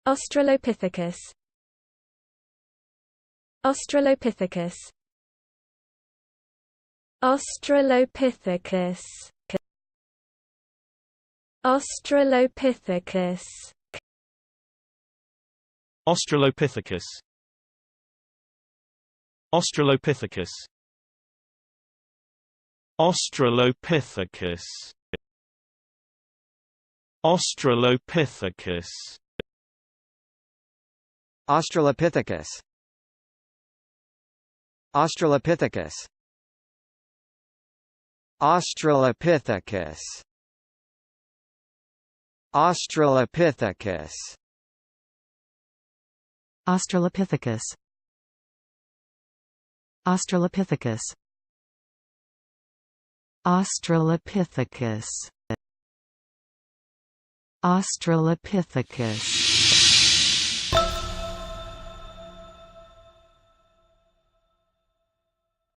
Australopithecus. Australopithecus. Australopithecus. Australopithecus. Australopithecus. Australopithecus. Australopithecus. Australopithecus. Australopithecus. Australopithecus. Australopithecus. Australopithecus. Australopithecus. Australopithecus. Australopithecus. Australopithecus.